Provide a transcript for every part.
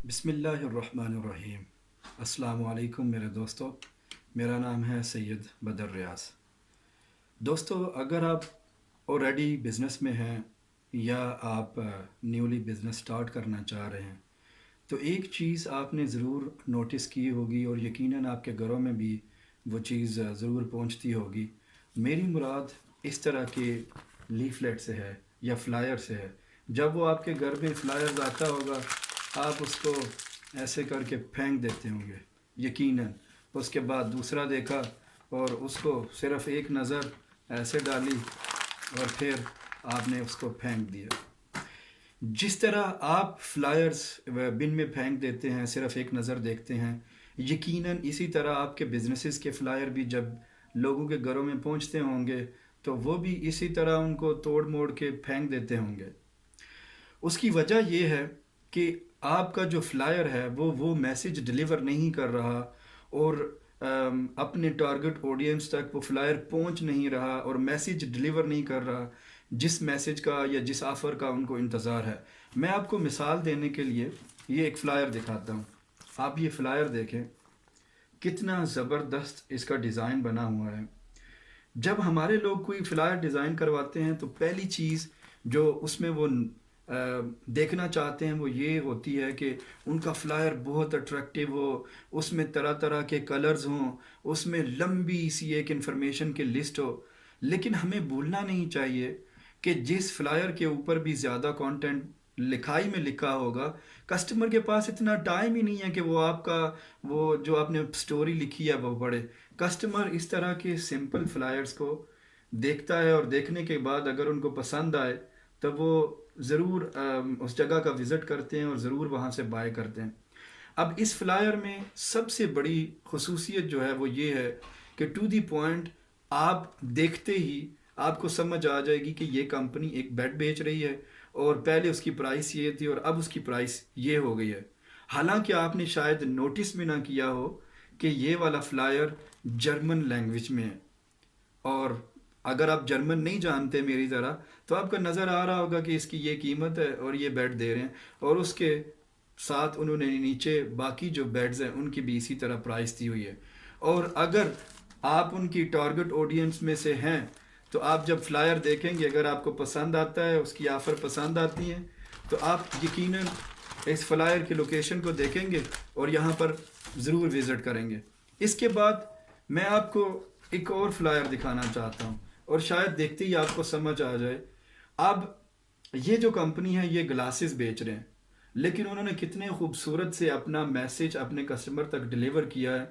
بسم اللہ الرحمن الرحیم۔ السلام علیکم میرے دوستو، میرا نام ہے سید بدر ریاض۔ دوستو، اگر آپ آلریڈی بزنس میں ہیں یا آپ نیولی بزنس سٹارٹ کرنا چاہ رہے ہیں تو ایک چیز آپ نے ضرور نوٹس کی ہوگی اور یقیناً آپ کے گھروں میں بھی وہ چیز ضرور پہنچتی ہوگی۔ میری مراد اس طرح کے لیفلیٹ سے ہے یا فلائر سے ہے۔ جب وہ آپ کے گھر میں فلائر آتا ہوگا آپ اس کو ایسے کر کے پھینک دیتے ہوں گے یقیناً۔ اس کے بعد دوسرا دیکھا اور اس کو صرف ایک نظر ایسے ڈالی اور پھر آپ نے اس کو پھینک دیا۔ جس طرح آپ فلائرز بن میں پھینک دیتے ہیں، صرف ایک نظر دیکھتے ہیں، یقیناً اسی طرح آپ کے بزنسز کے فلائر بھی جب لوگوں کے گھروں میں پہنچتے ہوں گے تو وہ بھی اسی طرح ان کو توڑ موڑ کے پھینک دیتے ہوں گے۔ اس کی وجہ یہ ہے کہ آپ کا جو فلائر ہے وہ میسج ڈلیور نہیں کر رہا اور اپنے ٹارگٹ آڈینس تک وہ فلائر پہنچ نہیں رہا اور میسج ڈلیور نہیں کر رہا جس میسج کا یا جس آفر کا ان کو انتظار ہے۔ میں آپ کو مثال دینے کے لیے یہ ایک فلائر دکھاتا ہوں۔ آپ یہ فلائر دیکھیں، کتنا زبردست اس کا ڈیزائن بنا ہوا ہے۔ جب ہمارے لوگ کوئی فلائر ڈیزائن کرواتے ہیں تو پہلی چیز جو اس میں وہ دیکھنا چاہتے ہیں وہ یہ ہوتی ہے کہ ان کا فلائر بہت اٹریکٹیو ہو، اس میں طرح طرح کے کلرز ہوں، اس میں لمبی سی ایک انفارمیشن کی لسٹ ہو۔ لیکن ہمیں بھولنا نہیں چاہیے کہ جس فلائر کے اوپر بھی زیادہ کانٹینٹ لکھائی میں لکھا ہوگا، کسٹمر کے پاس اتنا ٹائم ہی نہیں ہے کہ وہ آپ کا وہ جو آپ نے سٹوری لکھی ہے وہ پڑھے۔ کسٹمر اس طرح کے سمپل فلائرز کو دیکھتا ہے اور دیکھنے کے بعد اگر ان کو پسند آئے تو وہ ضرور اس جگہ کا وزٹ کرتے ہیں اور ضرور وہاں سے بائی کرتے ہیں۔ اب اس فلائر میں سب سے بڑی خصوصیت جو ہے وہ یہ ہے کہ ٹو دی پوائنٹ آپ دیکھتے ہی آپ کو سمجھ آ جائے گی کہ یہ کمپنی ایک بیڈ بیچ رہی ہے اور پہلے اس کی پرائس یہ تھی اور اب اس کی پرائس یہ ہو گئی ہے۔ حالانکہ آپ نے شاید نوٹس بھی نہ کیا ہو کہ یہ والا فلائر جرمن لینگویج میں ہے، اور اگر آپ جرمن نہیں جانتے میری طرح تو آپ کا نظر آ رہا ہوگا کہ اس کی یہ قیمت ہے اور یہ بیڈ دے رہے ہیں، اور اس کے ساتھ انہوں نے نیچے باقی جو بیڈز ہیں ان کی بھی اسی طرح پرائس دی ہوئی ہے۔ اور اگر آپ ان کی ٹارگٹ آڈینس میں سے ہیں تو آپ جب فلائر دیکھیں گے، اگر آپ کو پسند آتا ہے، اس کی آفر پسند آتی ہیں تو آپ یقیناً اس فلائر کی لوکیشن کو دیکھیں گے اور یہاں پر ضرور وزٹ کریں گے۔ اس کے بعد میں آپ کو ایک اور فلائر دکھانا چاہتا ہوں اور شاید دیکھتے ہی آپ کو سمجھ آ جائے۔ اب یہ جو کمپنی ہے یہ گلاسز بیچ رہے ہیں، لیکن انہوں نے کتنے خوبصورت سے اپنا میسج اپنے کسٹمر تک ڈلیور کیا ہے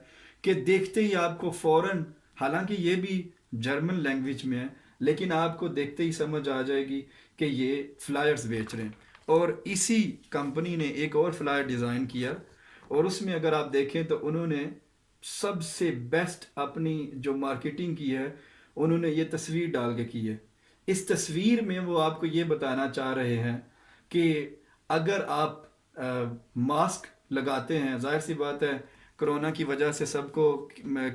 کہ دیکھتے ہی آپ کو فوراً، حالانکہ یہ بھی جرمن لینگویج میں ہے لیکن آپ کو دیکھتے ہی سمجھ آ جائے گی کہ یہ فلائرز بیچ رہے ہیں۔ اور اسی کمپنی نے ایک اور فلائر ڈیزائن کیا اور اس میں اگر آپ دیکھیں تو انہوں نے سب سے بیسٹ اپنی جو مارکیٹنگ کی ہے انہوں نے یہ تصویر ڈال کے کی ہے۔ اس تصویر میں وہ آپ کو یہ بتانا چاہ رہے ہیں کہ اگر آپ ماسک لگاتے ہیں، ظاہر سی بات ہے کرونا کی وجہ سے سب کو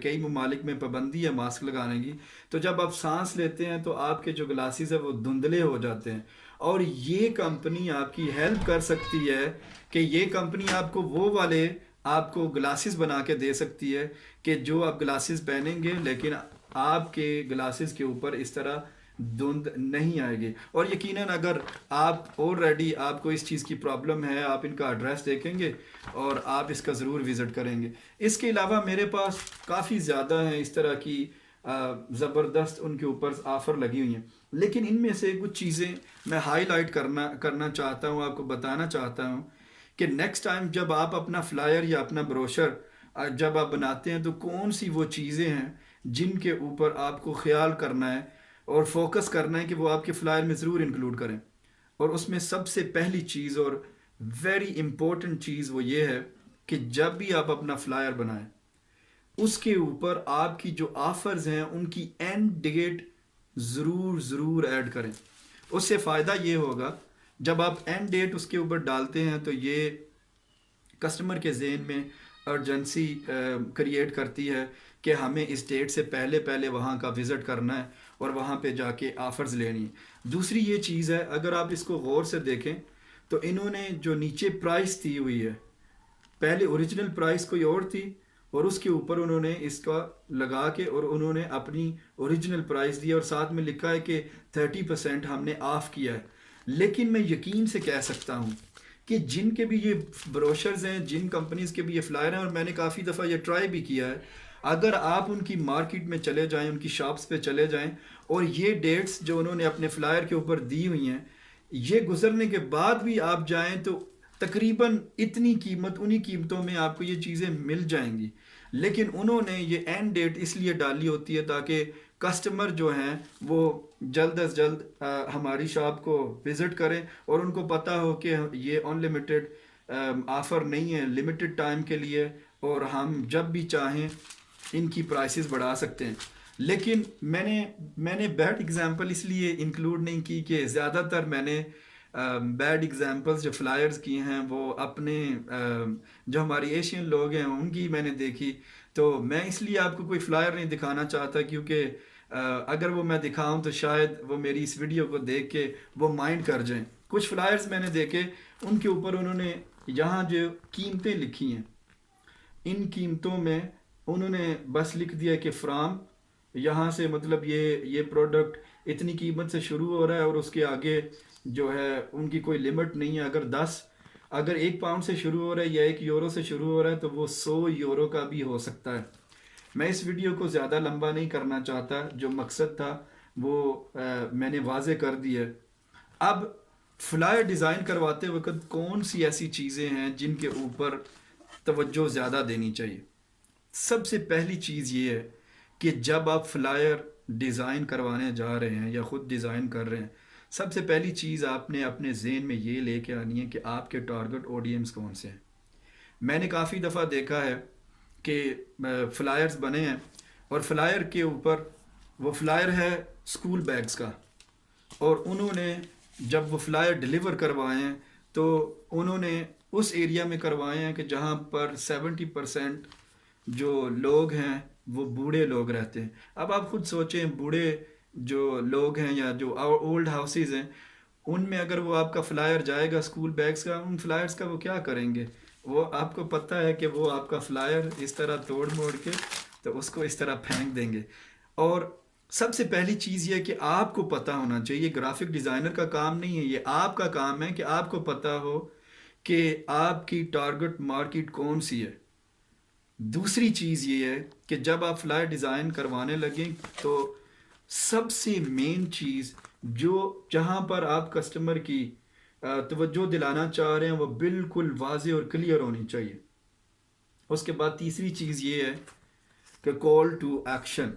کئی ممالک میں پابندی ہے ماسک لگانے کی، تو جب آپ سانس لیتے ہیں تو آپ کے جو گلاسز ہیں وہ دھندلے ہو جاتے ہیں، اور یہ کمپنی آپ کی ہیلپ کر سکتی ہے کہ یہ کمپنی آپ کو وہ والے آپ کو گلاسز بنا کے دے سکتی ہے کہ جو آپ گلاسز پہنیں گے لیکن آپ کے گلاسز کے اوپر اس طرح دھند نہیں آئے گی۔ اور یقیناً اگر آپ آلریڈی آپ کو اس چیز کی پرابلم ہے، آپ ان کا ایڈریس دیکھیں گے اور آپ اس کا ضرور وزٹ کریں گے۔ اس کے علاوہ میرے پاس کافی زیادہ ہیں اس طرح کی زبردست ان کے اوپر آفر لگی ہوئی ہیں، لیکن ان میں سے کچھ چیزیں میں ہائی لائٹ کرنا چاہتا ہوں، آپ کو بتانا چاہتا ہوں کہ نیکسٹ ٹائم جب آپ اپنا فلائر یا اپنا بروشر جب آپ بناتے ہیں تو کون سی وہ چیزیں ہیں جن کے اوپر آپ کو خیال کرنا ہے اور فوکس کرنا ہے کہ وہ آپ کے فلائر میں ضرور انکلوڈ کریں۔ اور اس میں سب سے پہلی چیز اور ویری امپورٹنٹ چیز وہ یہ ہے کہ جب بھی آپ اپنا فلائر بنائیں اس کے اوپر آپ کی جو آفرز ہیں ان کی اینڈ ڈیٹ ضرور ایڈ کریں۔ اس سے فائدہ یہ ہوگا جب آپ اینڈ ڈیٹ اس کے اوپر ڈالتے ہیں تو یہ کسٹمر کے ذہن میں ارجنسی کریٹ کرتی ہے کہ ہمیں اس ڈیٹ سے پہلے وہاں کا وزٹ کرنا ہے اور وہاں پہ جا کے آفرز لینی ہے۔ دوسری یہ چیز ہے، اگر آپ اس کو غور سے دیکھیں تو انہوں نے جو نیچے پرائس دی ہوئی ہے پہلے اوریجنل پرائس کوئی اور تھی اور اس کے اوپر انہوں نے اس کا لگا کے اور انہوں نے اپنی اوریجنل پرائس دی اور ساتھ میں لکھا ہے کہ 30% ہم نے آف کیا ہے. لیکن میں یقین سے کہہ سکتا ہوں کہ جن کے بھی یہ بروشرز ہیں، جن کمپنیز کے بھی یہ فلائر ہیں، اور میں نے کافی دفعہ یہ ٹرائی بھی کیا ہے، اگر آپ ان کی مارکیٹ میں چلے جائیں، ان کی شاپس پہ چلے جائیں اور یہ ڈیٹس جو انہوں نے اپنے فلائر کے اوپر دی ہوئی ہیں یہ گزرنے کے بعد بھی آپ جائیں تو تقریباً اتنی قیمت، انہی قیمتوں میں آپ کو یہ چیزیں مل جائیں گی. لیکن انہوں نے یہ اینڈ ڈیٹ اس لیے ڈالی ہوتی ہے تاکہ کسٹمر جو ہیں وہ جلد از جلد ہماری شاپ کو وزٹ کریں اور ان کو پتہ ہو کہ یہ ان لمیٹڈ آفر نہیں ہے، لمیٹڈ ٹائم کے لیے، اور ہم جب بھی چاہیں ان کی پرائسز بڑھا سکتے ہیں. لیکن میں نے بیڈ ایگزامپل اس لیے انکلوڈ نہیں کی کہ زیادہ تر میں نے بیڈ ایگزامپلس جو فلائرز کی ہیں وہ اپنے جو ہماری ایشین لوگ ہیں ان کی میں نے دیکھی. تو میں اس لیے آپ کو کوئی فلائر نہیں دکھانا چاہتا کیونکہ اگر وہ میں دکھاؤں تو شاید وہ میری اس ویڈیو کو دیکھ کے وہ مائنڈ کر جائیں. کچھ فلائرز میں نے دیکھے، ان کے اوپر انہوں نے یہاں جو قیمتیں لکھی ہیں ان قیمتوں میں انہوں نے بس لکھ دیا کہ فرام یہاں سے، مطلب یہ پروڈکٹ اتنی قیمت سے شروع ہو رہا ہے اور اس کے آگے جو ہے ان کی کوئی لمٹ نہیں ہے. اگر 1 پاؤنڈ سے شروع ہو رہا ہے یا 1 یورو سے شروع ہو رہا ہے تو وہ 100 یورو کا بھی ہو سکتا ہے. میں اس ویڈیو کو زیادہ لمبا نہیں کرنا چاہتا، جو مقصد تھا وہ میں نے واضح کر دی ہے. اب فلائر ڈیزائن کرواتے وقت کون سی ایسی چیزیں ہیں جن کے اوپر توجہ زیادہ دینی چاہیے؟ سب سے پہلی چیز یہ ہے کہ جب آپ فلائر ڈیزائن کروانے جا رہے ہیں یا خود ڈیزائن کر رہے ہیں، سب سے پہلی چیز آپ نے اپنے ذہن میں یہ لے کے آنی ہے کہ آپ کے ٹارگٹ آڈینس کون سے ہیں. میں نے کافی دفعہ دیکھا ہے کہ فلائرز بنے ہیں اور فلائر کے اوپر وہ فلائر ہے اسکول بیگز کا، اور انہوں نے جب وہ فلائر ڈلیور کروائے ہیں تو انہوں نے اس ایریا میں کروائے ہیں کہ جہاں پر 70% جو لوگ ہیں وہ بوڑھے لوگ رہتے ہیں. اب آپ خود سوچیں، بوڑھے جو لوگ ہیں یا جو اولڈ ہاؤسز ہیں ان میں اگر وہ آپ کا فلائر جائے گا اسکول بیگز کا، ان فلائرز کا وہ کیا کریں گے؟ وہ آپ کو پتہ ہے کہ وہ آپ کا فلائر اس طرح توڑ موڑ کے تو اس کو اس طرح پھینک دیں گے. اور سب سے پہلی چیز یہ کہ آپ کو پتہ ہونا چاہیے، یہ گرافک ڈیزائنر کا کام نہیں ہے، یہ آپ کا کام ہے کہ آپ کو پتہ ہو کہ آپ کی ٹارگٹ مارکیٹ کون سی ہے. دوسری چیز یہ ہے کہ جب آپ فلائر ڈیزائن کروانے لگیں تو سب سے مین چیز جو جہاں پر آپ کسٹمر کی توجہ دلانا چاہ رہے ہیں وہ بالکل واضح اور کلیئر ہونی چاہیے. اس کے بعد تیسری چیز یہ ہے کہ کال ٹو ایکشن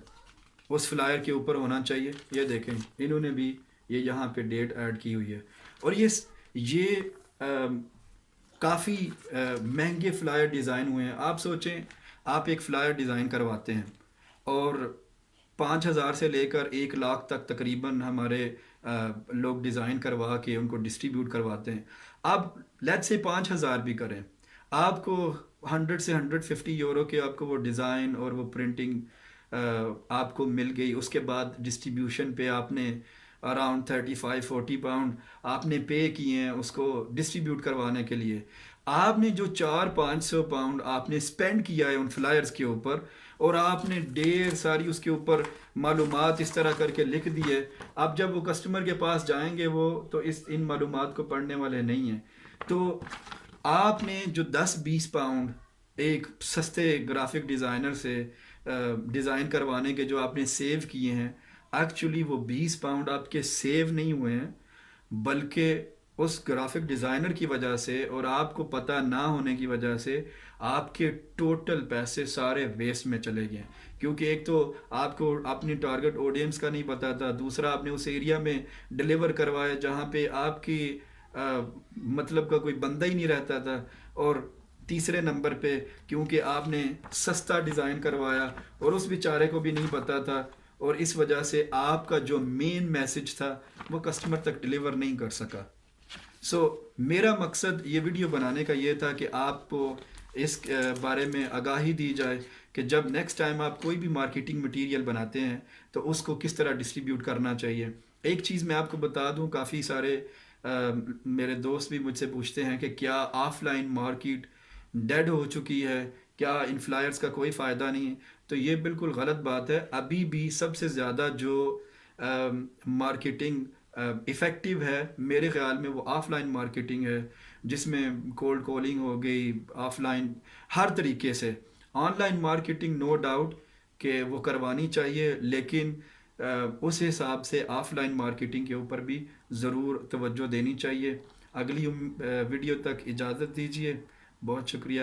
اس فلائر کے اوپر ہونا چاہیے. یہ دیکھیں انہوں نے بھی یہ یہاں پہ ڈیٹ ایڈ کی ہوئی ہے، اور یہ کافی مہنگے فلائر ڈیزائن ہوئے ہیں. آپ سوچیں آپ ایک فلائر ڈیزائن کرواتے ہیں اور 5,000 سے لے کر 1 لاکھ تک تقریباً ہمارے لوگ ڈیزائن کروا کے ان کو ڈسٹریبیوٹ کرواتے ہیں. اب لیٹ سے 5,000 بھی کریں، آپ کو 100 سے 150 یورو کے آپ کو وہ ڈیزائن اور وہ پرنٹنگ آپ کو مل گئی. اس کے بعد ڈسٹریبیوشن پہ آپ نے اراؤنڈ 35-40 پاؤنڈ آپ نے پے کیے ہیں اس کو ڈسٹریبیوٹ کروانے کے لیے. آپ نے جو 400-500 پاؤنڈ آپ نے اسپینڈ کیا ہے ان فلائرز کے اوپر، اور آپ نے ڈھیر ساری اس کے اوپر معلومات اس طرح کر کے لکھ دی ہے. اب جب وہ کسٹمر کے پاس جائیں گے وہ تو ان معلومات کو پڑھنے والے نہیں ہیں. تو آپ نے جو 10-20 پاؤنڈ ایک سستے گرافک ڈیزائنر سے ڈیزائن کروانے کے جو آپ نے سیو کیے ہیں، ایکچولی وہ 20 پاؤنڈ آپ کے سیو نہیں ہوئے ہیں، بلکہ اس گرافک ڈیزائنر کی وجہ سے اور آپ کو پتہ نہ ہونے کی وجہ سے آپ کے ٹوٹل پیسے سارے ویسٹ میں چلے گئے. کیونکہ ایک تو آپ کو اپنی ٹارگٹ آڈینس کا نہیں پتہ تھا، دوسرا آپ نے اس ایریا میں ڈلیور کروایا جہاں پہ آپ کی مطلب کا کوئی بندہ ہی نہیں رہتا تھا، اور تیسرے نمبر پہ کیونکہ آپ نے سستا ڈیزائن کروایا اور اس بیچارے کو بھی نہیں پتہ تھا، اور اس وجہ سے آپ کا جو مین میسج تھا وہ کسٹمر تک ڈلیور نہیں کر سکا. میرا مقصد یہ ویڈیو بنانے کا یہ تھا کہ آپ کو اس بارے میں آگاہی دی جائے کہ جب نیکسٹ ٹائم آپ کوئی بھی مارکیٹنگ مٹیریل بناتے ہیں تو اس کو کس طرح ڈسٹریبیوٹ کرنا چاہیے. ایک چیز میں آپ کو بتا دوں، کافی سارے میرے دوست بھی مجھ سے پوچھتے ہیں کہ کیا آف لائن مارکیٹ ڈیڈ ہو چکی ہے، کیا ان فلائرس کا کوئی فائدہ نہیں ہے؟ تو یہ بالکل غلط بات ہے۔ ابھی بھی سب سے زیادہ جو مارکیٹنگ افیکٹو ہے میرے خیال میں وہ آف لائن مارکیٹنگ ہے، جس میں کولڈ کالنگ ہو گئی، آف لائن ہر طریقے سے۔ On line marketing no doubt کہ وہ کروانی چاہیے، لیکن اس حساب سے آف لائن مارکیٹنگ کے اوپر بھی ضرور توجہ دینی چاہیے۔ اگلی ویڈیو تک اجازت دیجیے، بہت شکریہ۔